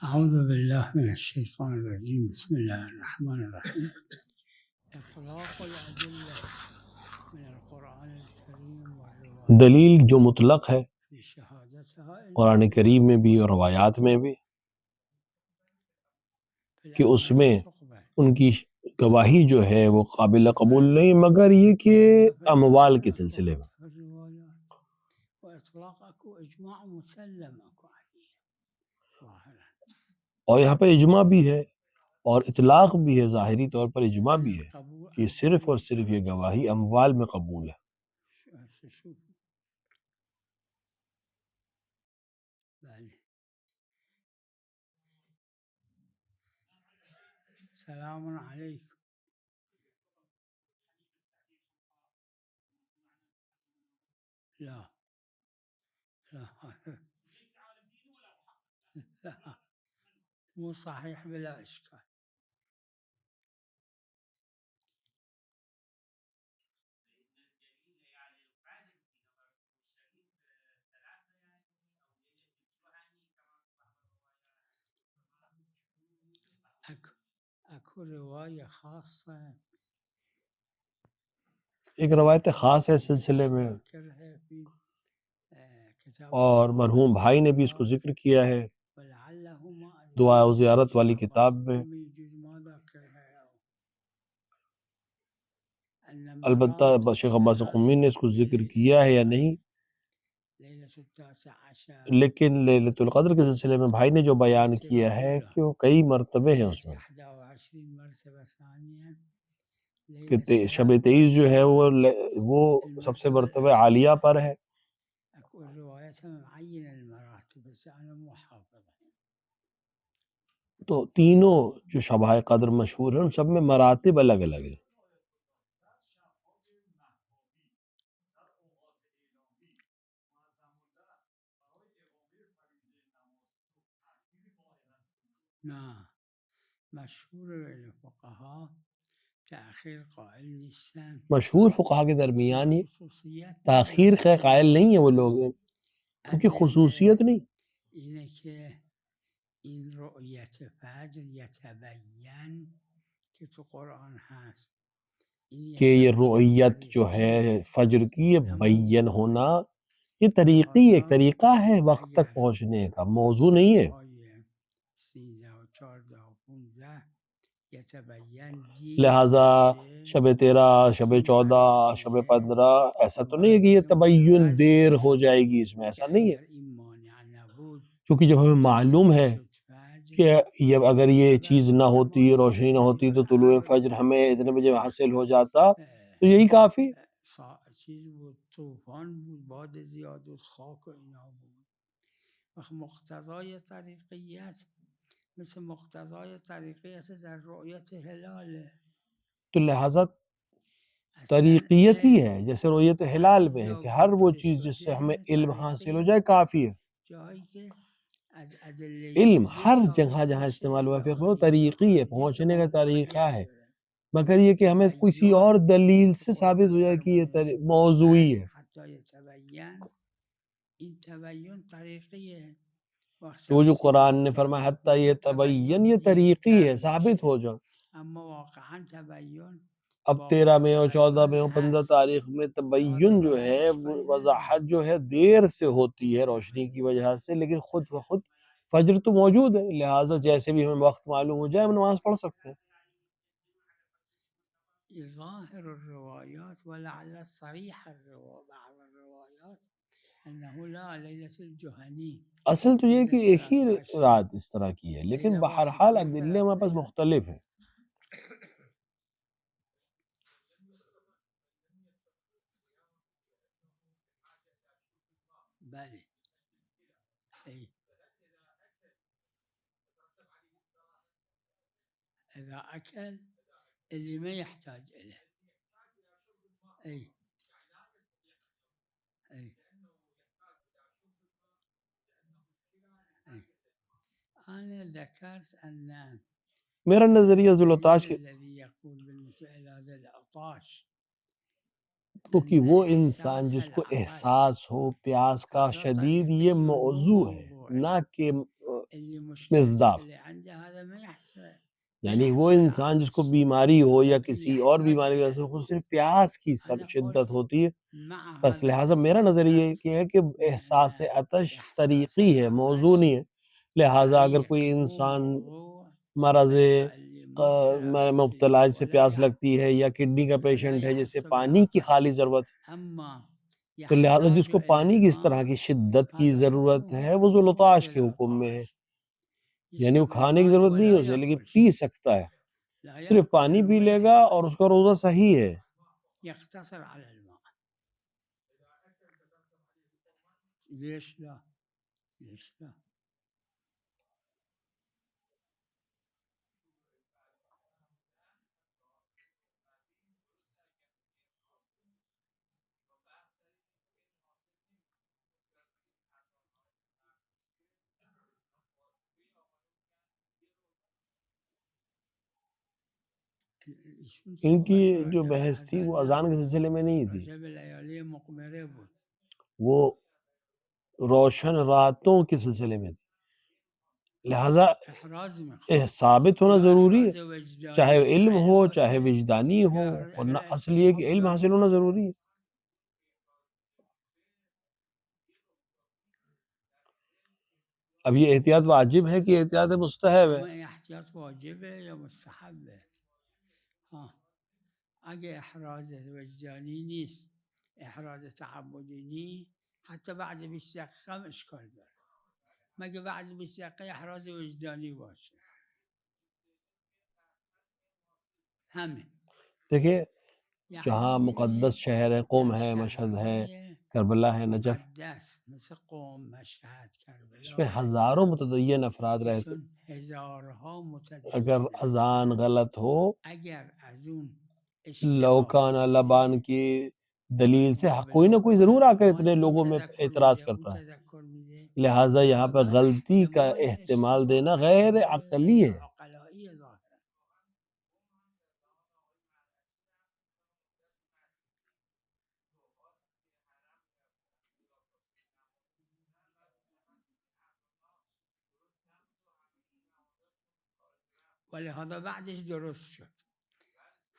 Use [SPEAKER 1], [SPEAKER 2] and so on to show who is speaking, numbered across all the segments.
[SPEAKER 1] أعوذ بالله من الشيطان الرجيم بسم الله الرحمن الرحيم إطلاق الأدلة من القرآن الكريم والروايات
[SPEAKER 2] دلیل جو مطلق ہے
[SPEAKER 1] في شهادتها
[SPEAKER 2] قرآن کریم میں بھی اور روایات میں بھی کہ اس میں
[SPEAKER 1] تقبل
[SPEAKER 2] ان کی گواہی جو ہے وہ قابل قبول نہیں، مگر یہ کہ اموال کے سلسلے میں،
[SPEAKER 1] الروايات وإطلاق أكو إجماع مسلم أكو عليه ظاهرا
[SPEAKER 2] اور یہاں پہ اجماع بھی ہے اور اطلاق بھی ہے، ظاہری طور پر اجماع
[SPEAKER 1] أن
[SPEAKER 2] بھی ہے
[SPEAKER 1] القبول
[SPEAKER 2] کہ صرف اور صرف یہ گواہی اموال میں قبول ہے۔
[SPEAKER 1] شوف بله. سلام عليكم. لا لا لا مو صحيح بلا إشكال. أكو رواية خاصة
[SPEAKER 2] ایک روایت خاص ہے اس سلسلے میں،
[SPEAKER 1] ذكرها في كتاب
[SPEAKER 2] اور مرحوم بھائی نے بھی اس کو ذکر کیا ہے دعا و زیارت والی کتاب میں، البتہ شیخ عباس قمی نے اس کو ذکر کیا ہے یا نہیں، لیکن لیلۃ القدر کے سلسلے میں بھائی نے جو بیان کیا ہے کہ وہ کئی مرتبے ہیں اس میں، کہ شب 23 جو ہے وہ سب سے مرتبہ عالیہ پر ہے، تو تینوں جو شبہ قدر مشہور ہیں ان سب میں مراتب الگ الگ ہیں۔
[SPEAKER 1] مشهور الفقهاء تأخیر قائل نیستن،
[SPEAKER 2] مشہور فقہا کے درمیان ہی
[SPEAKER 1] خصوصیت
[SPEAKER 2] تاخیر کا قائل نہیں ہیں وہ لوگ، کیونکہ خصوصیت نہیں،
[SPEAKER 1] اینه که این رؤیت فجر یتبین که تو قرآن هست این
[SPEAKER 2] کہ یہ رؤیت جو ہے فجر کی یہ بین ہونا، یہ طریقی ایک طریقہ ہے وقت تک پہنچنے کا، موضوع نہیں ہے۔
[SPEAKER 1] 13 و 14 و 15 یتبین
[SPEAKER 2] لہٰذا شب 13، شب 14، شب 15 ایسا تو نہیں ہے کہ یہ تبین دیر ہو جائے گی، اس میں ایسا نہیں ہے، کیونکہ جب ہمیں معلوم ہے کہ اگر یہ چیز نہ ہوتی، روشنی نہ ہوتی تو طلوع فجر ہمیں اتنے بجے حاصل ہو جاتا، تو یہی کافی۔
[SPEAKER 1] چیز بود، طوفان بود، باد زیاد بود، خاک و اینا بود. وقت مقتضای طریقیت مثل مقتضای طریقیت در رؤیت ہلاله،
[SPEAKER 2] تو لہٰذا طریقیت ہی ہے جیسے رؤیت ہلال میں ہے کہ ہر وہ چیز جس سے ہمیں علم حاصل ہو جائے کافی ہے۔
[SPEAKER 1] جایی که از ادله
[SPEAKER 2] علم
[SPEAKER 1] دیگه
[SPEAKER 2] ہر
[SPEAKER 1] ثابت
[SPEAKER 2] جگہ جہاں
[SPEAKER 1] نشه
[SPEAKER 2] استعمال ہوا فقہ
[SPEAKER 1] یا
[SPEAKER 2] میں وہ طریقی ہے،
[SPEAKER 1] دیگه
[SPEAKER 2] پہنچنے کا طریقہ
[SPEAKER 1] موقعیت
[SPEAKER 2] ہے،
[SPEAKER 1] داره.
[SPEAKER 2] مگر یہ کہ ہمیں کسی اور
[SPEAKER 1] تبین
[SPEAKER 2] دلیل
[SPEAKER 1] تو
[SPEAKER 2] سے ثابت ہو جائے
[SPEAKER 1] قرآن
[SPEAKER 2] کہ یہ
[SPEAKER 1] فرمود
[SPEAKER 2] موضوعی ہے۔
[SPEAKER 1] حتی یتبین، این تبین طریقی ہے.
[SPEAKER 2] تو وہ جو قرآن نے فرمایا حتی یہ تبین، یہ طریقی ہے، ثابت ہو جائے۔
[SPEAKER 1] اما واقعا تبین
[SPEAKER 2] اب 13 میں اور 14 میں اور 15 تاریخ میں تبین جو ہے وضاحت جو ہے دیر سے ہوتی ہے روشنی کی وجہ سے، لیکن خود بخود فجر تو موجود ہے، لہٰذا جیسے بھی ہمیں وقت معلوم ہو جائے ہم نماز پڑھ سکتے ہیں۔
[SPEAKER 1] ظاهر الروايات ولعل صريح بعض الروايات انه لا ليلة الجهني.
[SPEAKER 2] اصل تو یہ کہ ایک ہی رات اس طرح کی ہے، لیکن بہرحال ادلے ہمارے پاس مختلف ہیں۔
[SPEAKER 1] بله اي اذا اكل اللي ما يحتاج اليه اي اي اي انا ذكرت ان
[SPEAKER 2] میرا نظریہ ذوالعطاش کے
[SPEAKER 1] الذي يقول بالنسبة إلى هذا العطاش
[SPEAKER 2] کیونکہ وہ انسان جس کو احساس ہو پیاس کا شدید، یہ موضوع ہے، نہ کہ
[SPEAKER 1] اللي
[SPEAKER 2] مصداق
[SPEAKER 1] مشكلة عنده هذا ما يحصل
[SPEAKER 2] یعنی وہ انسان جس کو بیماری ہو یا کسی اور بیماری کی وجہ سے کو صرف پیاس کی شدت ہوتی ہے، بس لہٰذا میرا نظریہ یہ ہے کہ احساس عطش طریقی ہے، موضوع نہیں ہے. لہٰذا اگر کوئی انسان مرض مبتلا سے پیاس لگتی ہے یا کڈنی کا پیشنٹ ہے جسے پانی کی خالی ضرورت ہے، تو لہٰذا جس کو پانی کی اس طرح کی شدت کی ضرورت ہے وہ ذوالعطاش کے حکم میں ہے. یعنی وہ کھانے کی ضرورت نہیں ہے اسے، لیکن پی سکتا ہے، صرف پانی پی لے گا اور اس کا روزہ صحیح ہے.
[SPEAKER 1] يقتصر على الماء. ليش لا؟ ليش لا؟
[SPEAKER 2] ان کی جو بحث تھی وہ اذان کے سلسلے میں نہیں تھی، وہ روشن راتوں کے سلسلے میں تھی. لہٰذا ثابت ہونا ضروری ہے، چاہے علم ہو چاہے وجدانی ہو، ورنہ اصل یہ کہ علم حاصل ہونا ضروری ہے. اب یہ احتیاط واجب ہے کہ احتیاط مستحب ہے؟
[SPEAKER 1] احتیاط واجب ہے یا مستحب ہے؟ ہاں اگه احراز وجدانی نیست، احراز تعبدی نیست، حتی بعد 20 دقیقه هم اشکال داره، مگه بعد 20 دقیقه احراز وجدانی باشه. همین
[SPEAKER 2] دیکھیں جہاں مقدس شہر ہے، قم ہے، مشہد ہے، کربلا ہے، نجف،
[SPEAKER 1] مثل قم، مشہد،
[SPEAKER 2] اس
[SPEAKER 1] کربلا،
[SPEAKER 2] میں ہزاروں متدین افراد رہتے.
[SPEAKER 1] ہزارها متدین
[SPEAKER 2] اگر اذان غلط ہو،
[SPEAKER 1] اگر از اون
[SPEAKER 2] لوکان لبان کی دلیل سے کوئی نہ کوئی ضرور آ کر اتنے لوگوں میں اعتراض کرتا ہے. لہٰذا یہاں پہ غلطی کا احتمال دینا غیر عقلی ہے.
[SPEAKER 1] ولهذا بعدش درست شد.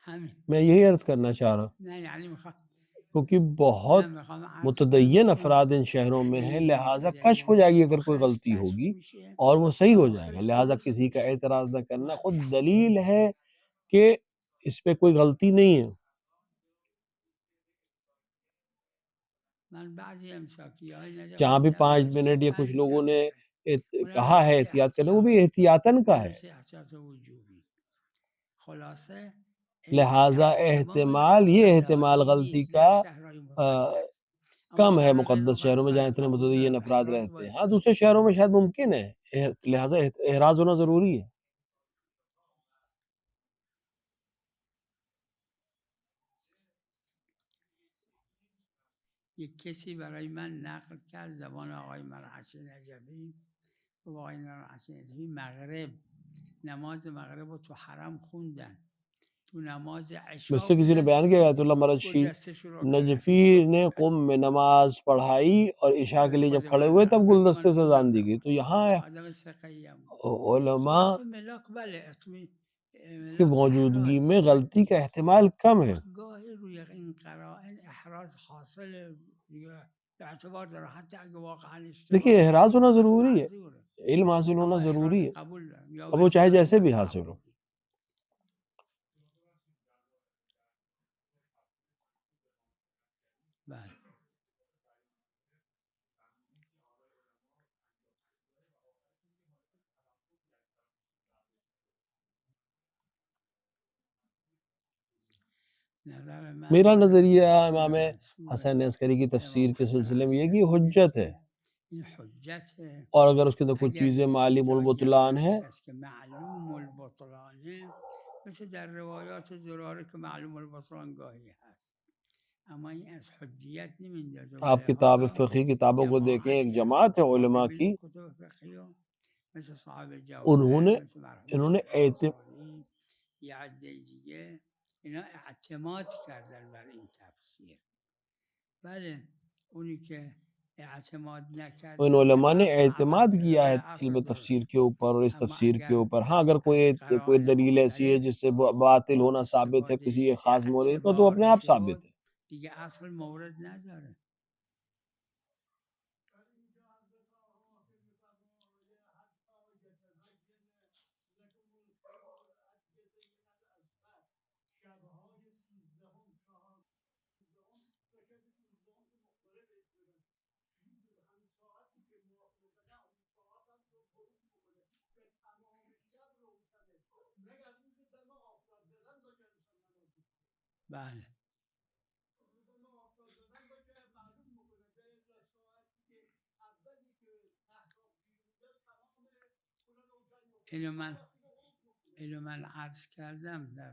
[SPEAKER 1] همین
[SPEAKER 2] میں یہی عرض کرنا چاہ رہا ہوں
[SPEAKER 1] نه یعنی میخوام
[SPEAKER 2] کیونکہ بہت متدین افراد ان شہروں میں ہیں، لہٰذا کشف ہو جائے گی اگر کوئی غلطی ہوگی اور وہ صحیح ہو جائے گا. لہٰذا کسی کا اعتراض نہ کرنا خود دلیل ہے کہ اس پہ کوئی غلطی نہیں ہے. جہاں بھی 5 منٹ یا کچھ لوگوں نے کہا ہے احتیاط کرنا، وہ بھی احتیاطاً کا ہے. لہٰذا احتمال یہ احتمال غلطی کا کم ہے مقدس شہروں میں جہاں اتنے متدین افراد رہتے ہیں. ہاں دوسرے شہروں میں شاید ممکن ہے، لہٰذا احراز ہونا ضروری ہے.
[SPEAKER 1] یک کسی برای من نقل کرد زبان آقای مرعش نجفی، آقای مرعش نجفی مغرب نماز مغرب رو تو حرم خوندن، تو نماز عشاء
[SPEAKER 2] مجھ سے کسی نے بیان کیا آیت اللہ مرعشی نجفی نے قم میں نماز پڑھائی اور عشاء کے لیے جب کھڑے ہوئے تب گلدستے سے اذان دی گئی. تو یہاں علماء کی موجودگی میں غلطی کا احتمال کم ہے.
[SPEAKER 1] گاهی روی این قرائن احراز حاصل اعتبار داره، حتی اگه واقعا
[SPEAKER 2] دیکھیے
[SPEAKER 1] اشتباه
[SPEAKER 2] احراز ہونا ضروری ہے،
[SPEAKER 1] معذوره.
[SPEAKER 2] علم حاصل ہونا
[SPEAKER 1] آقا
[SPEAKER 2] ضروری
[SPEAKER 1] احراز
[SPEAKER 2] ہے،
[SPEAKER 1] قبول دارم یا
[SPEAKER 2] اب وہ چاہے
[SPEAKER 1] وجدانی
[SPEAKER 2] جیسے
[SPEAKER 1] یا
[SPEAKER 2] بھی حاصل ہو.
[SPEAKER 1] تعبدی. بله نظر من
[SPEAKER 2] میرا نظریہ
[SPEAKER 1] تفسیر
[SPEAKER 2] امام
[SPEAKER 1] منصور
[SPEAKER 2] حسن عسکری کی تفسیر
[SPEAKER 1] امام
[SPEAKER 2] کے
[SPEAKER 1] حسن
[SPEAKER 2] سلسلے میں یہ کہ
[SPEAKER 1] عسکری
[SPEAKER 2] یہ حجت ہے،
[SPEAKER 1] این حجت ہے.
[SPEAKER 2] اور اگر اس کے اندر کچھ
[SPEAKER 1] اگر
[SPEAKER 2] چیزیں
[SPEAKER 1] یک
[SPEAKER 2] معلوم
[SPEAKER 1] چیزایی
[SPEAKER 2] البطلان ہیں
[SPEAKER 1] درونش هست که معلوم البطلانه، مثل در روایات زراره که معلوم البطلان گاهی هست، اما این از حجیت نمیندازه.
[SPEAKER 2] آپ کتاب فقہی کتابوں کو دیکھیں، ایک جماعت ہے علماء کی،
[SPEAKER 1] کتب فقهی مثل صاحب
[SPEAKER 2] انہوں
[SPEAKER 1] جواهر،
[SPEAKER 2] نے
[SPEAKER 1] مثل مرحوم شیخ انصاری، یه عده دیگه، اینا اعتماد کردن بر این تفسیر. بله اونی که اعتماد
[SPEAKER 2] ان
[SPEAKER 1] نکردیم که
[SPEAKER 2] علماء نے
[SPEAKER 1] اصل
[SPEAKER 2] اعتماد
[SPEAKER 1] عمل
[SPEAKER 2] کیا ہے
[SPEAKER 1] اصل
[SPEAKER 2] علم
[SPEAKER 1] درست
[SPEAKER 2] تفسیر کے اوپر اور اس
[SPEAKER 1] اما
[SPEAKER 2] تفسیر کے
[SPEAKER 1] اگر
[SPEAKER 2] اوپر. ہاں اگر
[SPEAKER 1] از
[SPEAKER 2] کوئی
[SPEAKER 1] قرائن
[SPEAKER 2] دلیل ایسی ہے
[SPEAKER 1] مختلف
[SPEAKER 2] جس سے باطل ہونا ثابت ہے
[SPEAKER 1] استفاده
[SPEAKER 2] کسی ایک خاص مورد کو تو
[SPEAKER 1] اعتبار
[SPEAKER 2] اپنے آپ ثابت
[SPEAKER 1] شد
[SPEAKER 2] ہے.
[SPEAKER 1] دیگه اصل مورد نداره. بله اینو من عرض کردم در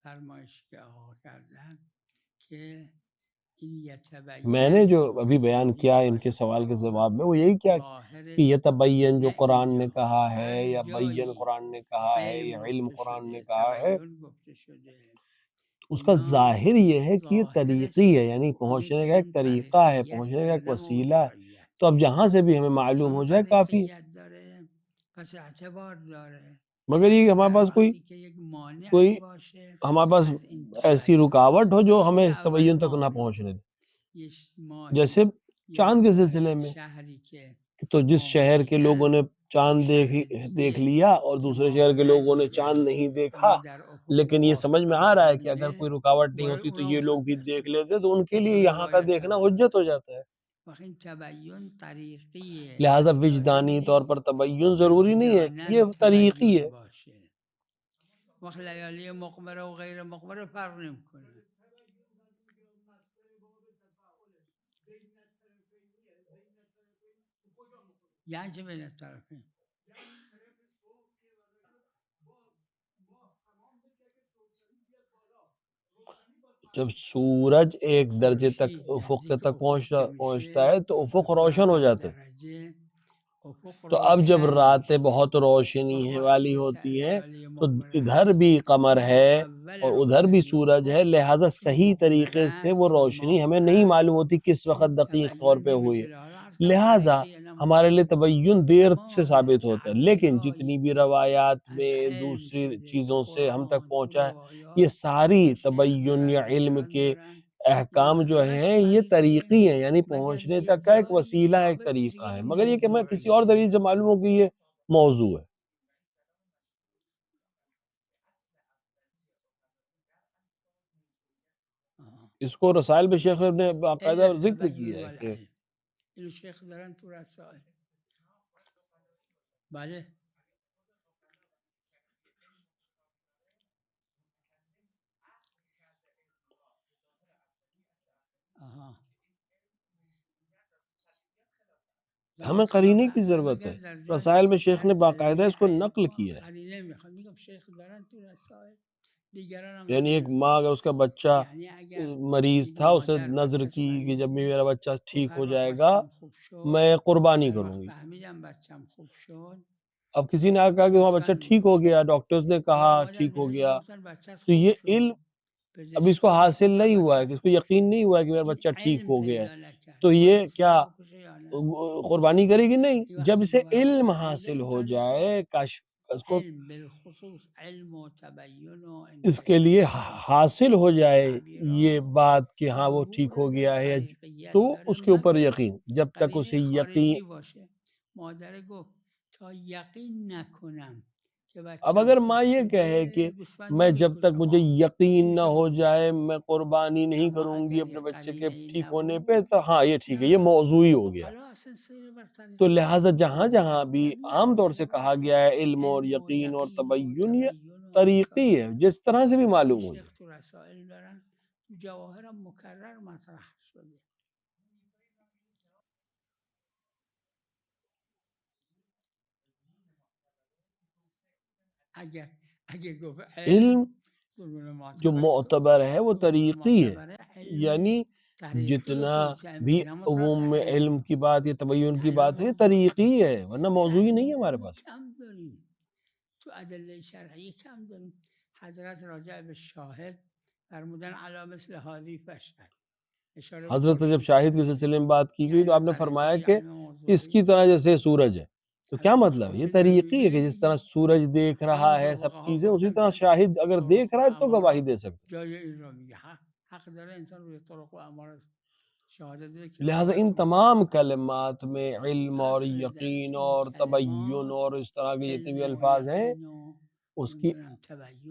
[SPEAKER 1] فرمایشی که آقا کردن که این
[SPEAKER 2] میں نے
[SPEAKER 1] یتبین
[SPEAKER 2] جو
[SPEAKER 1] این
[SPEAKER 2] ابھی بیان
[SPEAKER 1] خیلی
[SPEAKER 2] کیا ان کے سوال کے
[SPEAKER 1] قرآن
[SPEAKER 2] جواب میں وہ یہی کیا کہ
[SPEAKER 1] ظاهرش
[SPEAKER 2] یتبین جو
[SPEAKER 1] نه
[SPEAKER 2] قرآن نے
[SPEAKER 1] اینجا
[SPEAKER 2] کہا ہے
[SPEAKER 1] هر
[SPEAKER 2] یا بین
[SPEAKER 1] جایی
[SPEAKER 2] قرآن نے کہا ہے
[SPEAKER 1] علم
[SPEAKER 2] یا علم
[SPEAKER 1] گفته
[SPEAKER 2] قرآن نے
[SPEAKER 1] شده
[SPEAKER 2] کہا ہے
[SPEAKER 1] تبین گفته شده
[SPEAKER 2] اس کا
[SPEAKER 1] اینا
[SPEAKER 2] ظاہر یہ ہے کہ یہ طریقی
[SPEAKER 1] ظاهرش
[SPEAKER 2] ہے، یعنی
[SPEAKER 1] اینه
[SPEAKER 2] پہنچنے
[SPEAKER 1] که
[SPEAKER 2] کا ایک
[SPEAKER 1] اون
[SPEAKER 2] طریقہ ہے،
[SPEAKER 1] طریقیت
[SPEAKER 2] پہنچنے کا
[SPEAKER 1] داره
[SPEAKER 2] ایک
[SPEAKER 1] نه
[SPEAKER 2] وسیلہ ہے.
[SPEAKER 1] موضوعیت.
[SPEAKER 2] تو اب جہاں سے بھی ہمیں معلوم
[SPEAKER 1] چون
[SPEAKER 2] ہو جائے کافی.
[SPEAKER 1] طریقیت داره پس اعتبار داره.
[SPEAKER 2] مگر یہ کہ ہمارے
[SPEAKER 1] در
[SPEAKER 2] پاس
[SPEAKER 1] وقتی که یک مانعی
[SPEAKER 2] کوئی
[SPEAKER 1] باشه
[SPEAKER 2] ہمارے پاس
[SPEAKER 1] از این
[SPEAKER 2] ایسی
[SPEAKER 1] تبین
[SPEAKER 2] رکاوٹ ہو جو ہمیں
[SPEAKER 1] مثل
[SPEAKER 2] اس
[SPEAKER 1] اول
[SPEAKER 2] تبین تک نہ
[SPEAKER 1] ماه
[SPEAKER 2] پہنچنے دے.
[SPEAKER 1] یک
[SPEAKER 2] جیسے
[SPEAKER 1] ماهی یک
[SPEAKER 2] چاند کے سلسلے میں
[SPEAKER 1] شهری که
[SPEAKER 2] تو جس
[SPEAKER 1] ماه
[SPEAKER 2] شہر کے لوگوں
[SPEAKER 1] دیدن
[SPEAKER 2] نے
[SPEAKER 1] اون
[SPEAKER 2] چاند
[SPEAKER 1] شهر
[SPEAKER 2] دیکھ
[SPEAKER 1] دیگه
[SPEAKER 2] لیا اور
[SPEAKER 1] که
[SPEAKER 2] دوسرے
[SPEAKER 1] ماه
[SPEAKER 2] شہر
[SPEAKER 1] رو
[SPEAKER 2] کے لوگوں نے
[SPEAKER 1] ندیده
[SPEAKER 2] چاند نہیں دیکھا،
[SPEAKER 1] اما در افق
[SPEAKER 2] لیکن یہ سمجھ میں آ رہا ہے کہ اگر کوئی
[SPEAKER 1] موازونه
[SPEAKER 2] رکاوٹ نہیں
[SPEAKER 1] برای
[SPEAKER 2] ہوتی تو
[SPEAKER 1] اونا
[SPEAKER 2] یہ لوگ بھی
[SPEAKER 1] مقدس
[SPEAKER 2] دیکھ
[SPEAKER 1] بود.
[SPEAKER 2] لیتے تو ان کے لیے
[SPEAKER 1] چون
[SPEAKER 2] یہاں کا
[SPEAKER 1] روایت
[SPEAKER 2] دیکھنا
[SPEAKER 1] هم
[SPEAKER 2] حجت
[SPEAKER 1] داره.
[SPEAKER 2] ہو جاتا ہے.
[SPEAKER 1] وقت این تبین طریقیه
[SPEAKER 2] لہذا
[SPEAKER 1] پس لازم
[SPEAKER 2] وجدانی طور
[SPEAKER 1] نیست
[SPEAKER 2] پر تبین ضروری نہیں ہے،
[SPEAKER 1] وجدانن
[SPEAKER 2] یہ طریقی
[SPEAKER 1] تبین
[SPEAKER 2] ہے.
[SPEAKER 1] باشه. وقت لیالی مقبره و غیر مقبره فرق نمیکنه. یعنی چه بین الطرفین؟
[SPEAKER 2] جب سورج ایک درجے تک
[SPEAKER 1] خورشید
[SPEAKER 2] افق کے
[SPEAKER 1] نزدیک
[SPEAKER 2] تک
[SPEAKER 1] افق که
[SPEAKER 2] پہنچتا
[SPEAKER 1] میشه
[SPEAKER 2] ہے تو افق روشن ہو
[SPEAKER 1] برابر
[SPEAKER 2] جاتے ہیں.
[SPEAKER 1] درجه افق
[SPEAKER 2] تو اب جب
[SPEAKER 1] روشن
[SPEAKER 2] راتیں
[SPEAKER 1] میشه.
[SPEAKER 2] بہت روشنی
[SPEAKER 1] وقت وقتی
[SPEAKER 2] والی
[SPEAKER 1] که
[SPEAKER 2] ہوتی ہیں
[SPEAKER 1] لیالی
[SPEAKER 2] تو
[SPEAKER 1] مقبره
[SPEAKER 2] ادھر
[SPEAKER 1] هست
[SPEAKER 2] بھی قمر
[SPEAKER 1] اون
[SPEAKER 2] ہے
[SPEAKER 1] اول
[SPEAKER 2] اور ادھر بھی
[SPEAKER 1] روشنی
[SPEAKER 2] سورج ہے،
[SPEAKER 1] افق
[SPEAKER 2] لہٰذا
[SPEAKER 1] چون
[SPEAKER 2] صحیح
[SPEAKER 1] مقبره
[SPEAKER 2] طریقے سے
[SPEAKER 1] است
[SPEAKER 2] وہ
[SPEAKER 1] چون
[SPEAKER 2] روشنی
[SPEAKER 1] ماه
[SPEAKER 2] ہمیں نہیں
[SPEAKER 1] هست
[SPEAKER 2] معلوم ہوتی کس وقت
[SPEAKER 1] این
[SPEAKER 2] دقیق طور
[SPEAKER 1] تبین
[SPEAKER 2] پہ ہوئی ہے.
[SPEAKER 1] نمیشه. حالا عرض
[SPEAKER 2] لہٰذا
[SPEAKER 1] طریقی اینا
[SPEAKER 2] ہمارے لیے
[SPEAKER 1] مهم نیست.
[SPEAKER 2] تبین دیر سے
[SPEAKER 1] تمام
[SPEAKER 2] ثابت ہوتا ہے، لیکن
[SPEAKER 1] انبیاء
[SPEAKER 2] جتنی بھی
[SPEAKER 1] که
[SPEAKER 2] روایات
[SPEAKER 1] از
[SPEAKER 2] میں
[SPEAKER 1] علم
[SPEAKER 2] دوسری
[SPEAKER 1] شده تو
[SPEAKER 2] چیزوں سے ہم تک
[SPEAKER 1] قرآن تو
[SPEAKER 2] پہنچا ہے، یہ
[SPEAKER 1] روایات
[SPEAKER 2] ساری
[SPEAKER 1] که شیخ
[SPEAKER 2] تبین یا
[SPEAKER 1] دارن
[SPEAKER 2] علم
[SPEAKER 1] دیگران
[SPEAKER 2] کے
[SPEAKER 1] دارن اینا
[SPEAKER 2] احکام جو
[SPEAKER 1] همش
[SPEAKER 2] ہیں یہ
[SPEAKER 1] طریقیه
[SPEAKER 2] طریقی ہیں، یعنی
[SPEAKER 1] مگر
[SPEAKER 2] پہنچنے
[SPEAKER 1] یه
[SPEAKER 2] تک کا ایک
[SPEAKER 1] جایی
[SPEAKER 2] وسیلہ ہے، ایک
[SPEAKER 1] ثابت میشه
[SPEAKER 2] طریقہ
[SPEAKER 1] که
[SPEAKER 2] ہے.
[SPEAKER 1] این
[SPEAKER 2] مگر یہ کہ میں کسی اور
[SPEAKER 1] موضوعیه.
[SPEAKER 2] دلیل سے معلوم ہو کہ یہ موضوع ہے.
[SPEAKER 1] آه.
[SPEAKER 2] اس کو رسائل میں شیخ نے
[SPEAKER 1] الا
[SPEAKER 2] باقاعدہ ذکر
[SPEAKER 1] التبین
[SPEAKER 2] کیا ہے کہ
[SPEAKER 1] والعلم اینو شیخ دارن تو رسائل. بله آها
[SPEAKER 2] ہمیں
[SPEAKER 1] ظاهر خلاف
[SPEAKER 2] قرینے کی
[SPEAKER 1] اصلا
[SPEAKER 2] ضرورت
[SPEAKER 1] مگر
[SPEAKER 2] ہے.
[SPEAKER 1] در جای
[SPEAKER 2] رسائل میں شیخ
[SPEAKER 1] در
[SPEAKER 2] نے باقاعدہ
[SPEAKER 1] درجه
[SPEAKER 2] اس کو
[SPEAKER 1] علم
[SPEAKER 2] نقل کیا ہے.
[SPEAKER 1] قرینه میخواد. میگم شیخ دارن تو رسائل دیگران هم
[SPEAKER 2] یعنی ایک
[SPEAKER 1] همینو
[SPEAKER 2] ماں اگر اس کا بچہ
[SPEAKER 1] یعنی اگر
[SPEAKER 2] مریض
[SPEAKER 1] یک
[SPEAKER 2] تھا، اس نے
[SPEAKER 1] مادر
[SPEAKER 2] نظر
[SPEAKER 1] بچهش
[SPEAKER 2] کی کہ جب
[SPEAKER 1] مریض
[SPEAKER 2] بھی
[SPEAKER 1] بود
[SPEAKER 2] میرا بچہ
[SPEAKER 1] گفت
[SPEAKER 2] ٹھیک
[SPEAKER 1] هر
[SPEAKER 2] ہو
[SPEAKER 1] وقت
[SPEAKER 2] جائے گا
[SPEAKER 1] بچم خوب شد
[SPEAKER 2] میں قربانی
[SPEAKER 1] هر
[SPEAKER 2] کروں
[SPEAKER 1] وقت
[SPEAKER 2] گی.
[SPEAKER 1] فهمیدم بچم خوب شد
[SPEAKER 2] اب کسی نے آ کہا کہ وہاں بچہ
[SPEAKER 1] گوسفند
[SPEAKER 2] ٹھیک ہو
[SPEAKER 1] میگیرم.
[SPEAKER 2] گیا، ڈاکٹرز نے
[SPEAKER 1] یا
[SPEAKER 2] کہا
[SPEAKER 1] آمدن
[SPEAKER 2] ٹھیک ہو
[SPEAKER 1] بهش
[SPEAKER 2] گیا،
[SPEAKER 1] گفتن بچهش
[SPEAKER 2] تو
[SPEAKER 1] خوب
[SPEAKER 2] یہ
[SPEAKER 1] شد.
[SPEAKER 2] علم اب اس کو
[SPEAKER 1] پزشکا گفت
[SPEAKER 2] حاصل
[SPEAKER 1] آره
[SPEAKER 2] نہیں ہوا ہے، کہ
[SPEAKER 1] بچهش
[SPEAKER 2] اس کو
[SPEAKER 1] خوب شد.
[SPEAKER 2] یقین نہیں ہوا ہے کہ میرا
[SPEAKER 1] این
[SPEAKER 2] بچہ ٹھیک
[SPEAKER 1] علم
[SPEAKER 2] ہو گیا ہے.
[SPEAKER 1] پیدا
[SPEAKER 2] تو
[SPEAKER 1] نکرده
[SPEAKER 2] یہ
[SPEAKER 1] باید
[SPEAKER 2] کیا
[SPEAKER 1] سر بکشه یا نه.
[SPEAKER 2] قربانی کرے گی؟ نہیں.
[SPEAKER 1] این
[SPEAKER 2] جب
[SPEAKER 1] وقتی که
[SPEAKER 2] اسے
[SPEAKER 1] برای
[SPEAKER 2] علم
[SPEAKER 1] پیدا
[SPEAKER 2] حاصل ہو
[SPEAKER 1] میکنه
[SPEAKER 2] جائے، کشف اس کو
[SPEAKER 1] علم بالخصوص علم و تبین و
[SPEAKER 2] اس کے لیے
[SPEAKER 1] انکشاف
[SPEAKER 2] حاصل ہو
[SPEAKER 1] این
[SPEAKER 2] جائے یہ
[SPEAKER 1] تعبیرات
[SPEAKER 2] بات کہ ہاں وہ ٹھیک
[SPEAKER 1] ظهور
[SPEAKER 2] ہو
[SPEAKER 1] در
[SPEAKER 2] گیا ہے تو
[SPEAKER 1] طریقیت داره
[SPEAKER 2] اس کے اوپر
[SPEAKER 1] مگر
[SPEAKER 2] یقین. جب تک
[SPEAKER 1] قرینه
[SPEAKER 2] اسے یقین،
[SPEAKER 1] خارجی باشه. مادر گفت تا یقین نکنم که
[SPEAKER 2] اب
[SPEAKER 1] بچم
[SPEAKER 2] اگر
[SPEAKER 1] خوب
[SPEAKER 2] ماں یہ کہے
[SPEAKER 1] شده
[SPEAKER 2] کہ
[SPEAKER 1] گوسفند
[SPEAKER 2] میں جب تک
[SPEAKER 1] نمیکشه.
[SPEAKER 2] مجھے
[SPEAKER 1] آه
[SPEAKER 2] یقین نہ
[SPEAKER 1] نمیشه
[SPEAKER 2] ہو
[SPEAKER 1] بکنه.
[SPEAKER 2] جائے میں قربانی نہیں
[SPEAKER 1] اما
[SPEAKER 2] کروں گی
[SPEAKER 1] اگر
[SPEAKER 2] اپنے
[SPEAKER 1] یه
[SPEAKER 2] بچے کے
[SPEAKER 1] قرینه ای
[SPEAKER 2] ٹھیک ہونے
[SPEAKER 1] نبود
[SPEAKER 2] پہ، تو ہاں یہ ٹھیک ہے، یہ
[SPEAKER 1] نه
[SPEAKER 2] موضوعی ہو گیا.
[SPEAKER 1] حالا اصلا سیر بر
[SPEAKER 2] تو
[SPEAKER 1] طریقیت
[SPEAKER 2] لہٰذا جہاں
[SPEAKER 1] موضوع
[SPEAKER 2] جہاں بھی عام طور سے کہا گیا ہے علم اور
[SPEAKER 1] علم و
[SPEAKER 2] یقین اور
[SPEAKER 1] یقین و
[SPEAKER 2] تبین، یہ
[SPEAKER 1] تبین و
[SPEAKER 2] طریقی ہے،
[SPEAKER 1] انکشاف.
[SPEAKER 2] جس طرح سے بھی
[SPEAKER 1] این
[SPEAKER 2] معلوم ہو جائے.
[SPEAKER 1] شیخ تو رسائل دارن تو جواهرم مکرر مطرح شده. اگر گفت
[SPEAKER 2] علم
[SPEAKER 1] علم ظلم
[SPEAKER 2] جو
[SPEAKER 1] معتبر
[SPEAKER 2] معتبر ہے وہ
[SPEAKER 1] ظلم
[SPEAKER 2] طریقی ہے،
[SPEAKER 1] معتبره علم
[SPEAKER 2] یعنی
[SPEAKER 1] طریقی
[SPEAKER 2] جتنا
[SPEAKER 1] توسعه
[SPEAKER 2] بھی
[SPEAKER 1] میگیرن
[SPEAKER 2] عموم
[SPEAKER 1] مطابق
[SPEAKER 2] میں
[SPEAKER 1] علم
[SPEAKER 2] علم کی بات یا تبین کی
[SPEAKER 1] الان
[SPEAKER 2] بات ہے یہ
[SPEAKER 1] ما
[SPEAKER 2] طریقی ہے، ورنہ موضوعی نہیں ہے
[SPEAKER 1] فهم
[SPEAKER 2] ہمارے
[SPEAKER 1] علم
[SPEAKER 2] پاس.
[SPEAKER 1] کم داریم تو ادله شرعی کم داریم. حضرت راجع به شاهد فرمودن علی مثل هذی فشهد.
[SPEAKER 2] حضرت جب شاہد کے سلسلے میں بات کی گئی تو آپ نے فرمایا کہ اس کی طرح جیسے سورج ہے. تو کیا مطلب؟ یہ طریقی ہے کہ جس طرح سورج دیکھ رہا ہے سب چیزیں، اسی طرح شاہد اگر دیکھ رہا ہے تو گواہی دے سکتا ہے. لہٰذا ان تمام کلمات میں علم اور یقین اور تبین اور اس طرح کے جتنے بھی الفاظ ہیں، اس کی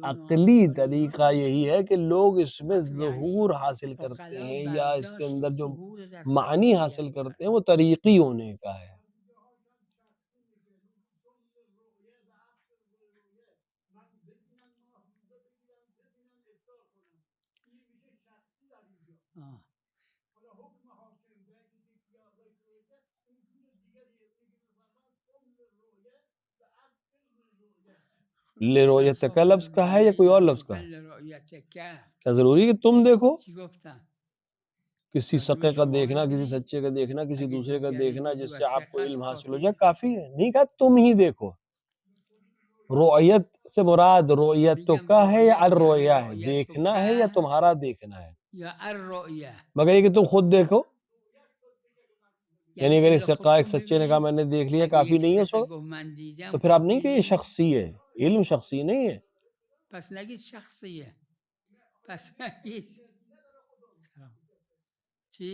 [SPEAKER 2] عقلی طریقہ یہی ہے کہ لوگ اس میں ظہور حاصل کرتے ہیں یا اس کے اندر جو معنی حاصل کرتے ہیں وہ طریقی ہونے کا ہے. لرؤیت کا لفظ کا ہے یا کوئی اور لفظ کا ہے؟ کیا ضروری ہے کہ تم دیکھو؟ کسی سقے کا دیکھنا، کسی سچے کا دیکھنا، کسی دوسرے کا دیکھنا جس سے آپ کو علم حاصل ہو جائے کافی ہے. نہیں کہا تم ہی دیکھو. رؤیت سے مراد رؤیت تو کا ہے یا الرؤیا ہے؟ دیکھنا ہے یا تمہارا دیکھنا ہے؟ مگر یہ کہ تم خود دیکھو، یعنی اگر اس سقہ ایک سچے نے کہا میں نے دیکھ لیا کافی نہیں ہے اس وقت، تو پھر آپ نہیں کہ یہ شخصی ہے. علم شخصی نہیں ہے.
[SPEAKER 1] پس نگید شخصیه، پس نگید چی؟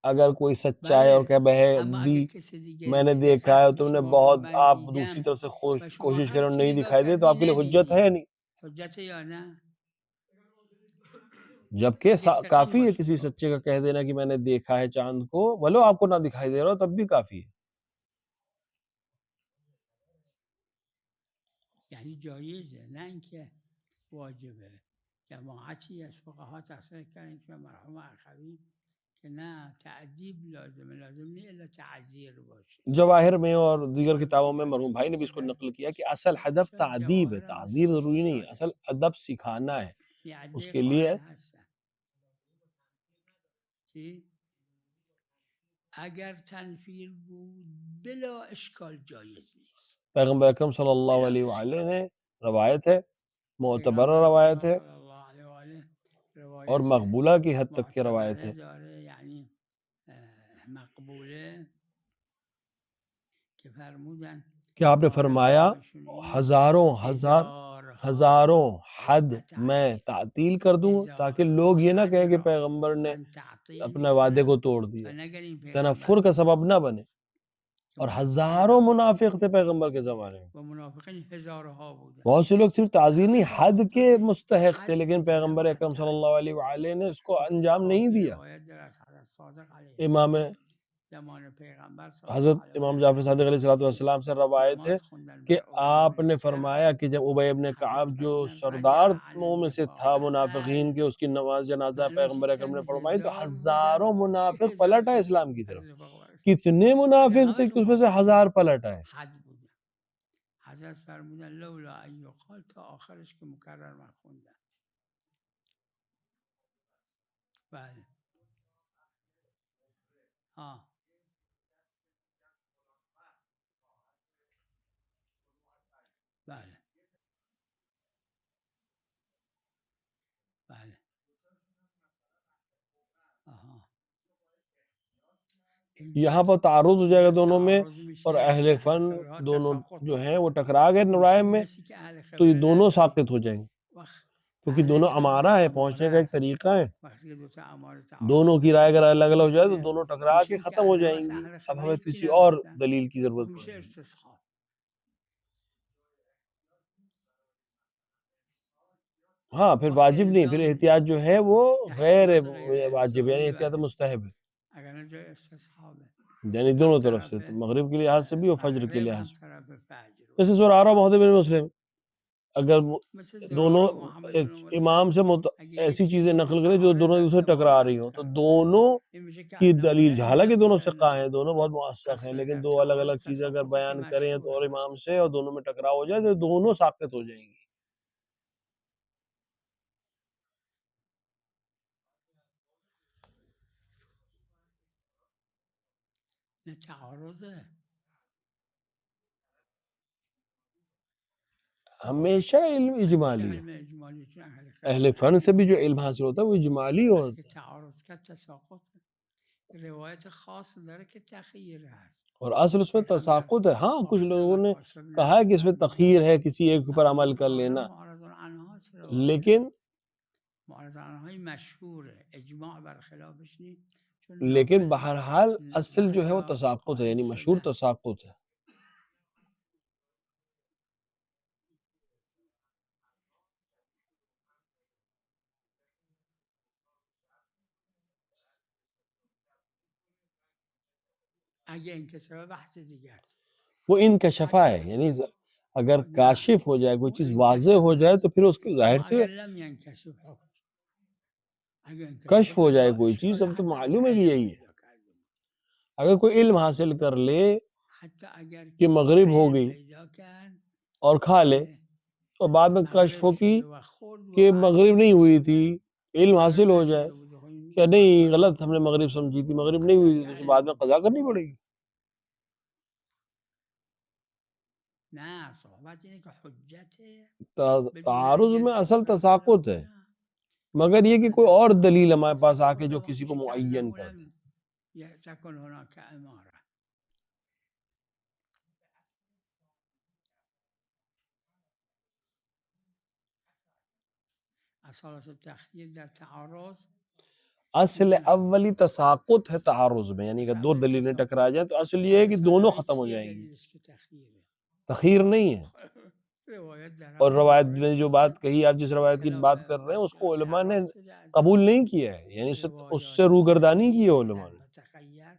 [SPEAKER 2] اگر کوئی سچا ہے اور کہ بہے دی میں نے دیکھا ہے، تم نے بہت آپ دوسری طرف سے کوشش کریں اور نہیں دکھائی دے تو آپ کے لیے حجت ہے نہیں.
[SPEAKER 1] حجت ہے یا نہ؟
[SPEAKER 2] جبکہ کافی ہے کسی سچے کا کہہ دینا کہ میں نے دیکھا ہے چاند کو، ولو آپ کو نہ دکھائی دے رہا ہو تب بھی کافی ہے.
[SPEAKER 1] یعنی جایز ہے، نه اینکه واجبه. جماعتی از فقها تصریح کردن که مرحوم اخوی که نه تعذیب لازمه، لازم نہیں الا تعذیر باشه.
[SPEAKER 2] جواہر میں اور دیگر کتابوں میں مرحوم بھائی نے بھی اس کو نقل کیا کہ اصل ہدف تعذیب ہے، تعذیر ضروری نہیں، اصل ادب سکھانا ہے. اس کے لیے
[SPEAKER 1] اگر تنفیر بود بلا اشکال جایز نیست.
[SPEAKER 2] پیغمبر اکرم صلی اللہ علیہ وآلہ نے روایت ہے، معتبر روایت ہے اور مقبولہ کی حد تک کی روایت ہے.
[SPEAKER 1] یعنی مقبولے کہ فرمودن
[SPEAKER 2] کہ آپ نے فرمایا ہزاروں حد میں تعطیل کر دوں تاکہ لوگ یہ نہ کہیں کہ پیغمبر نے اپنے وعدے کو توڑ دیا، تنفر کا سبب نہ بنے. اور ہزاروں منافق تھے پیغمبر کے زمانے میں، بہت سے لوگ صرف تعزیر نہیں حد کے مستحق تھے، لیکن پیغمبر اکرم صلی اللہ علیہ وآلہ نے اس کو انجام نہیں دیا. امام حضرت امام جعفر صادق علیہ السلام سے روایت ہے کہ آپ نے فرمایا کہ جب ابی ابن کعب جو سردار میں سے تھا منافقین کے، اس کی نماز جنازہ پیغمبر اکرم نے فرمائی تو ہزاروں منافق پلٹ آئے اسلام کی طرف. کتنے منافق تھے کہ اس میں سے 1000 پلٹ آئے.
[SPEAKER 1] حضرت فرمودن لولا ان یقال تا آخرش که مکرر من خوندن. بله بله بله
[SPEAKER 2] یہاں پر تعارض ہو جائے گا دونوں میں، اور اہل فن دونوں جو ہیں وہ ٹکرا گئے نوائم میں، تو یہ دونوں ساقط ہو جائیں گے، کیونکہ دونوں امارہ ہے، پہنچنے کا ایک طریقہ ہے. دونوں کی رائے اگر الگ الگ ہو جائے تو دونوں ٹکرا کے ختم ہو جائیں گی. اب ہمیں کسی اور دلیل کی ضرورت پڑے گی. ہاں پھر واجب نہیں، پھر احتیاط جو ہے وہ غیر واجب، یعنی احتیاط مستحب ہے، یعنی دونوں طرف سے، مغرب کے لحاظ سے بھی اور فجر کے لحاظ سے. جیسے زرارہ محدث بن مسلم، اگر دونوں ایک امام سے ایسی چیزیں نقل کریں جو دونوں دوسرے ٹکرا رہی ہوں تو دونوں کی دلیل، حالانکہ دونوں ثقہ ہیں، دونوں بہت موثق ہیں، لیکن دو الگ الگ چیزیں اگر بیان کریں تو اور امام سے اور دونوں میں ٹکراؤ ہو جائے تو دونوں ساقط ہو جائیں گی. ہمیشہ علم اجمالی ہے،
[SPEAKER 1] علم اجمالی چون اهل
[SPEAKER 2] اہل
[SPEAKER 1] خلاف
[SPEAKER 2] فن سے بھی جو علم حاصل ہوتا ہے وہ اجمالی
[SPEAKER 1] وقتی
[SPEAKER 2] ہوتا
[SPEAKER 1] که
[SPEAKER 2] ہے،
[SPEAKER 1] تعارض کرد تساقط روایت خاص داره که تخییر هست
[SPEAKER 2] اور اصل اس میں
[SPEAKER 1] پیغمبر
[SPEAKER 2] تساقط ہے. ہاں کچھ
[SPEAKER 1] قاصد
[SPEAKER 2] لوگوں
[SPEAKER 1] احمد
[SPEAKER 2] نے
[SPEAKER 1] قاسم
[SPEAKER 2] کہا ہے کہ اس میں
[SPEAKER 1] فرمودن
[SPEAKER 2] تخیر ہے کسی ایک پر عمل کر
[SPEAKER 1] ظاهرا
[SPEAKER 2] لینا،
[SPEAKER 1] معرض عنها است روایت
[SPEAKER 2] لیکن
[SPEAKER 1] معرض عنهای مشهوره اجماع بر خلافش نیست چون
[SPEAKER 2] لیکن
[SPEAKER 1] ناقل
[SPEAKER 2] بہرحال اصل جو ہے وہ
[SPEAKER 1] بعضا
[SPEAKER 2] تساقط ہے،
[SPEAKER 1] قائل
[SPEAKER 2] یعنی مشہور
[SPEAKER 1] شدن
[SPEAKER 2] تساقط ہے.
[SPEAKER 1] اگه انکسار بحث دیگر است
[SPEAKER 2] وہ انکشفا ہے، یعنی اگر
[SPEAKER 1] نه
[SPEAKER 2] کاشف ہو جائے کوئی
[SPEAKER 1] اون
[SPEAKER 2] چیز واضح ہو
[SPEAKER 1] انکشاف
[SPEAKER 2] جائے تو
[SPEAKER 1] هست
[SPEAKER 2] پھر اس کے ظاہر
[SPEAKER 1] اما
[SPEAKER 2] سے
[SPEAKER 1] اگر لم ینکشف حکم اگه
[SPEAKER 2] کشف
[SPEAKER 1] انکشاف
[SPEAKER 2] ہو جائے
[SPEAKER 1] لا
[SPEAKER 2] کوئی چیز
[SPEAKER 1] اشکال
[SPEAKER 2] اب تو
[SPEAKER 1] حتی اگر
[SPEAKER 2] معلوم ہے کہ
[SPEAKER 1] علم
[SPEAKER 2] یہی ہے.
[SPEAKER 1] پیدا کردیم
[SPEAKER 2] اگر کوئی علم حاصل کر لے
[SPEAKER 1] حتی اگر
[SPEAKER 2] کہ
[SPEAKER 1] کسی
[SPEAKER 2] مغرب ہو
[SPEAKER 1] علم
[SPEAKER 2] گئی
[SPEAKER 1] پیدا کرد
[SPEAKER 2] اور کھا لے
[SPEAKER 1] که
[SPEAKER 2] اور بعد میں کشف
[SPEAKER 1] مغرب
[SPEAKER 2] ہو کی
[SPEAKER 1] شده و خورد
[SPEAKER 2] کہ
[SPEAKER 1] واقعا
[SPEAKER 2] مغرب نہیں ہوئی تھی، علم
[SPEAKER 1] مغرب
[SPEAKER 2] حاصل ہو جائے
[SPEAKER 1] نشده بود خب این
[SPEAKER 2] کہ
[SPEAKER 1] کار
[SPEAKER 2] نہیں
[SPEAKER 1] درست
[SPEAKER 2] غلط
[SPEAKER 1] بود
[SPEAKER 2] ہم نے مغرب سمجھی تھی، مغرب نہیں ہوئی تھی، تو اسے بعد میں قضا کرنی پڑے گی.
[SPEAKER 1] نه صحبت اینه که حجت بدون
[SPEAKER 2] تعارض
[SPEAKER 1] علم
[SPEAKER 2] میں اصل
[SPEAKER 1] پیدا
[SPEAKER 2] تساقط ہے،
[SPEAKER 1] نه
[SPEAKER 2] مگر یہ کہ کوئی اور دلیل ہمارے پاس آ کے
[SPEAKER 1] تساقط
[SPEAKER 2] جو
[SPEAKER 1] و
[SPEAKER 2] کسی کو
[SPEAKER 1] بیشتر
[SPEAKER 2] معین کر دے.
[SPEAKER 1] نمونم تکن هناك اماره اصالت تخییر در تعارض
[SPEAKER 2] اصل اولی تساقط ہے تعارض میں، یعنی کہ دو دلیلیں ٹکرا جائیں تو اصل یہ ہے کہ دونوں ختم ہو جائیں گی،
[SPEAKER 1] دلیلش که تخییره
[SPEAKER 2] تخیر نہیں ہے.
[SPEAKER 1] روایت در
[SPEAKER 2] اور
[SPEAKER 1] همون
[SPEAKER 2] روایت
[SPEAKER 1] مورد
[SPEAKER 2] میں جو بات کہی، آپ جس روایت کی
[SPEAKER 1] خلاف
[SPEAKER 2] بات کر رہے ہیں اس کو علماء نے
[SPEAKER 1] اعراض شده از
[SPEAKER 2] قبول نہیں کیا ہے، یعنی اس سے
[SPEAKER 1] روایات
[SPEAKER 2] روگردانی کی ہے
[SPEAKER 1] تخییر
[SPEAKER 2] علماء نے.
[SPEAKER 1] تخیر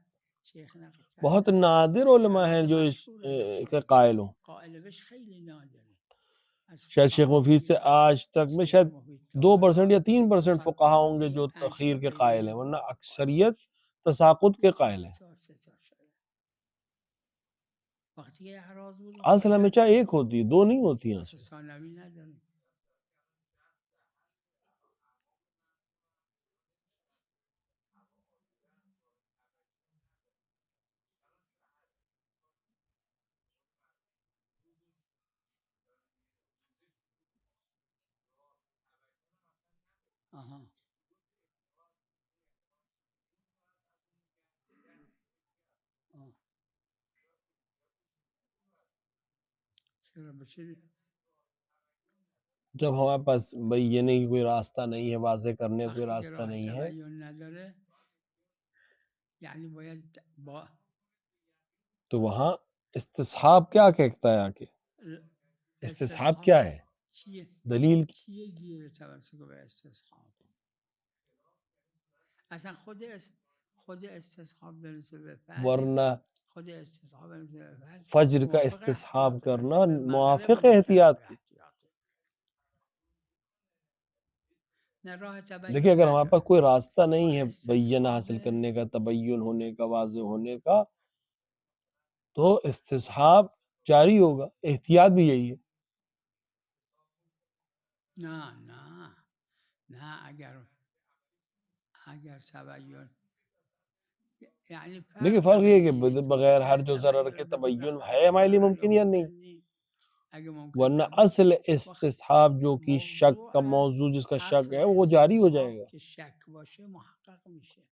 [SPEAKER 1] شیخ نقل
[SPEAKER 2] بہت
[SPEAKER 1] کرده
[SPEAKER 2] نادر علماء ہیں
[SPEAKER 1] اعراض
[SPEAKER 2] جو اس
[SPEAKER 1] مشهورن
[SPEAKER 2] کے قائل ہوں.
[SPEAKER 1] قائل بهش خیلی نادره از
[SPEAKER 2] شاید شیخ
[SPEAKER 1] فقها
[SPEAKER 2] مفید سے آج تک میں
[SPEAKER 1] شیخ
[SPEAKER 2] شاید
[SPEAKER 1] مفید تا
[SPEAKER 2] 2% یا
[SPEAKER 1] حالا
[SPEAKER 2] 3% فقہا ہوں گے جو
[SPEAKER 1] 5
[SPEAKER 2] تخیر
[SPEAKER 1] تا
[SPEAKER 2] کے
[SPEAKER 1] بین
[SPEAKER 2] قائل ہیں، ورنہ اکثریت تساقط کے قائل ہیں.
[SPEAKER 1] 2 تا 3 تا شده وقتی که اعراض بود
[SPEAKER 2] اصل
[SPEAKER 1] حجت
[SPEAKER 2] ہمیشہ ایک ہوتی ہے، دو نہیں ہوتی ہیں
[SPEAKER 1] اصل
[SPEAKER 2] اصل.
[SPEAKER 1] ثانوی نداره آها آه. چرا بچه
[SPEAKER 2] جب ہمارے پاس بھئی یہ نہیں کہ کوئی راستہ نہیں ہے، واضح کرنے کا کوئی
[SPEAKER 1] وقتی که
[SPEAKER 2] راستہ
[SPEAKER 1] راه
[SPEAKER 2] نہیں ہے،
[SPEAKER 1] تبیین نداره یعنی باید با
[SPEAKER 2] تو وہاں استصحاب کیا کہتا ہے آکے؟ استصحاب
[SPEAKER 1] استصحاب
[SPEAKER 2] کیا ہے؟
[SPEAKER 1] چیه
[SPEAKER 2] دلیل
[SPEAKER 1] چیه گیر توسط به استصحاب اصلا خود استصحاب برسه به فعل
[SPEAKER 2] ورنہ
[SPEAKER 1] خود استصحاب برسه به فعل
[SPEAKER 2] فجر کا
[SPEAKER 1] موافق
[SPEAKER 2] استصحاب
[SPEAKER 1] احتیاط
[SPEAKER 2] کرنا
[SPEAKER 1] رسول به مغرب
[SPEAKER 2] موافق
[SPEAKER 1] هم
[SPEAKER 2] احتیاط
[SPEAKER 1] موافق
[SPEAKER 2] کی.
[SPEAKER 1] احتیاط نه راه
[SPEAKER 2] دیکھیں
[SPEAKER 1] تبیین
[SPEAKER 2] اگر ہمارے پاس
[SPEAKER 1] نداره
[SPEAKER 2] کوئی راستہ
[SPEAKER 1] با
[SPEAKER 2] نہیں ہے بین
[SPEAKER 1] استصحاب
[SPEAKER 2] حاصل کرنے کا، تبین ہونے کا، واضح ہونے کا، تو استصحاب جاری ہوگا. احتیاط بھی یہی ہے.
[SPEAKER 1] نه اگر تبیین یعنی
[SPEAKER 2] لیکن
[SPEAKER 1] فرق
[SPEAKER 2] فرق
[SPEAKER 1] داره
[SPEAKER 2] یہ ہے کہ
[SPEAKER 1] دیگه
[SPEAKER 2] بغیر
[SPEAKER 1] اگر
[SPEAKER 2] حرج و ضرر کے
[SPEAKER 1] تبیین بدون
[SPEAKER 2] تبین
[SPEAKER 1] حرج
[SPEAKER 2] ہے
[SPEAKER 1] و
[SPEAKER 2] ہمارے لیے
[SPEAKER 1] ضرر
[SPEAKER 2] ممکن یا نہیں،
[SPEAKER 1] نیست اگه ممکن
[SPEAKER 2] ورنہ
[SPEAKER 1] نبود
[SPEAKER 2] اصل
[SPEAKER 1] وقت
[SPEAKER 2] استصحاب جو کہ شک
[SPEAKER 1] موضوع
[SPEAKER 2] کا موضوع جس کا شک
[SPEAKER 1] اصل
[SPEAKER 2] ہے وہ جاری ہو جائے
[SPEAKER 1] استصحاب
[SPEAKER 2] گا.
[SPEAKER 1] که شک باشه محقق میشه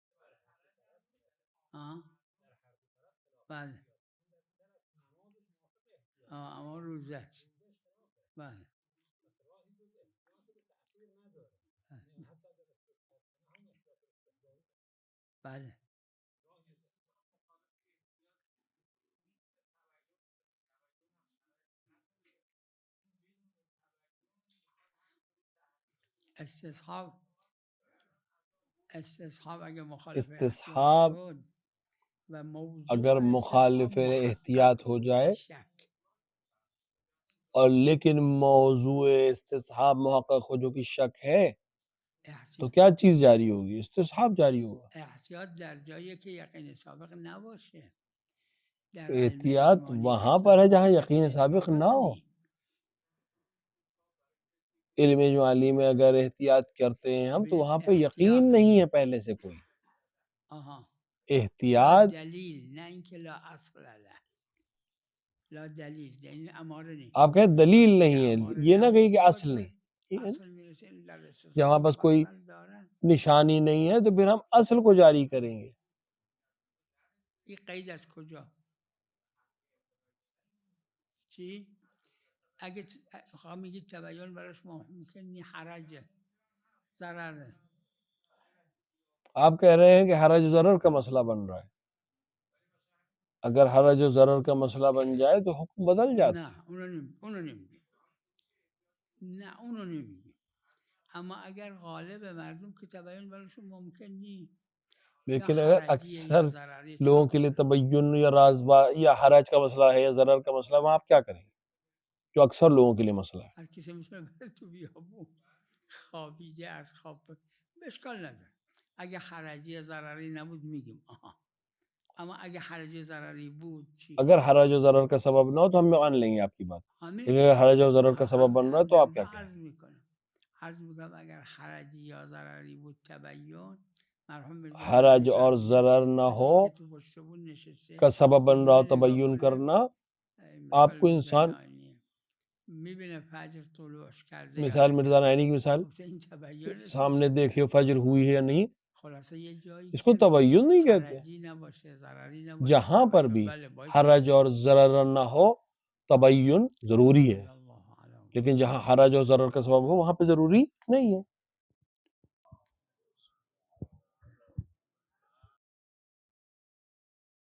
[SPEAKER 1] آه بله اما روزش بله بله استصحاب اگه مخالف احتیاط
[SPEAKER 2] استصحاب
[SPEAKER 1] شد و موضوع
[SPEAKER 2] اگر
[SPEAKER 1] استصحاب
[SPEAKER 2] مخالف
[SPEAKER 1] محقق
[SPEAKER 2] احتیاط ہو جائے
[SPEAKER 1] شک
[SPEAKER 2] اور لیکن موضوع استصحاب محقق ہو جو کہ شک ہے، تو کیا چیز جاری ہوگی؟ استصحاب جاری ہوگا.
[SPEAKER 1] احتیاط در جایی که یقین سابق نباشه در
[SPEAKER 2] تو
[SPEAKER 1] علم
[SPEAKER 2] احتیاط
[SPEAKER 1] اجمالی
[SPEAKER 2] وہاں پر ہے جہاں یقین
[SPEAKER 1] یقین
[SPEAKER 2] سابق نہ ہو.
[SPEAKER 1] نی
[SPEAKER 2] علم اجمالی میں اگر احتیاط کرتے ہیں ہم تو وہاں پہ یقین
[SPEAKER 1] احتیاط
[SPEAKER 2] نہیں ہے پہلے سے کوئی.
[SPEAKER 1] آها لا
[SPEAKER 2] احتیاط
[SPEAKER 1] دلیل نه اینکه لا اصل له لا دلیل یعنی اماره نہیں
[SPEAKER 2] آپ کہیں دلیل نہیں
[SPEAKER 1] کہ
[SPEAKER 2] ہے،
[SPEAKER 1] اماره
[SPEAKER 2] یہ نہ کہیں
[SPEAKER 1] نبود
[SPEAKER 2] کہ
[SPEAKER 1] که
[SPEAKER 2] اصل
[SPEAKER 1] باز
[SPEAKER 2] نہیں،
[SPEAKER 1] به اصل میرسه. این در
[SPEAKER 2] جب ہمارے
[SPEAKER 1] استصحاب
[SPEAKER 2] پاس کوئی
[SPEAKER 1] اصل دارن.
[SPEAKER 2] نشانی نہیں ہے تو پھر ہم اصل کو جاری کریں گے.
[SPEAKER 1] این قید از کجا؟ چی؟ اگه خواهم میگید تبیین براش ممکن نی حرجه ضرره.
[SPEAKER 2] آپ کہہ رہے ہیں کہ حرج و ضرر کا مسئلہ بن رہا ہے، اگر حرج و ضرر کا مسئلہ بن جائے تو حکم بدل جاتا ہے.
[SPEAKER 1] نه اونو نمیگیم. نه اونو نمیگیم. اما اگر غالب مردم که تبیین براشون ممکن نی یا
[SPEAKER 2] لیکن اگر
[SPEAKER 1] حرجیه یا
[SPEAKER 2] اکثر
[SPEAKER 1] ضرری
[SPEAKER 2] لوگوں کے لیے تبین یا یا حرج کا مسئلہ ہے یا ضرر کا مسئلہ، وہاں آپ کیا کریں گے جو اکثر لوگوں کے لیے مسئلہ ہے؟
[SPEAKER 1] هر کسی میتونه بره تو بیابون خوابیده از خواب اشکال نداره. اگه حرجی ضرری نبود میگیم آها. اما اگه حرجی ضرری بود چی؟
[SPEAKER 2] اگر حرج و ضرر کا سبب نہ ہو تو ہم مان لیں گے آپ کی بات،
[SPEAKER 1] همین
[SPEAKER 2] لیکن اگر حرج و ضرر کا سبب بن رہا ہے تو آپ کیا
[SPEAKER 1] همینجا
[SPEAKER 2] کہیں؟
[SPEAKER 1] عرض میکنم. عرض میکنم اگر حرجی یا ضرری بود تبیین مرحوم میرزا
[SPEAKER 2] حرج
[SPEAKER 1] نظری
[SPEAKER 2] اور
[SPEAKER 1] فرمودن
[SPEAKER 2] ضرر نہ
[SPEAKER 1] مثل
[SPEAKER 2] ہو
[SPEAKER 1] اینکه تو پشت بون نشسته
[SPEAKER 2] کا سبب بن رہا ہو
[SPEAKER 1] اینجوری نگاه
[SPEAKER 2] تبین
[SPEAKER 1] کنه
[SPEAKER 2] کرنا، آپ
[SPEAKER 1] مثال
[SPEAKER 2] کو
[SPEAKER 1] میرزا
[SPEAKER 2] انسان،
[SPEAKER 1] نائینی میبینه فجر طلوعش کرده یا
[SPEAKER 2] مثال مرزا
[SPEAKER 1] نکرده
[SPEAKER 2] نائینی کی مثال،
[SPEAKER 1] گفته این تبیینش
[SPEAKER 2] سامنے
[SPEAKER 1] میشه.
[SPEAKER 2] دیکھے فجر ہوئی ہے یا نہیں،
[SPEAKER 1] خلاصه یه جایی
[SPEAKER 2] اس کو
[SPEAKER 1] که
[SPEAKER 2] تبین نہیں کہتے.
[SPEAKER 1] حرجی نباشه ضرری نباشه
[SPEAKER 2] جہاں پر
[SPEAKER 1] تبیین
[SPEAKER 2] بھی
[SPEAKER 1] بله باید
[SPEAKER 2] حرج اور ضرر نہ ہو تبین ضروری ہے،
[SPEAKER 1] اللہ عالم.
[SPEAKER 2] لیکن جہاں حرج اور ضرر کا سبب ہو وہاں پہ ضروری نہیں ہے.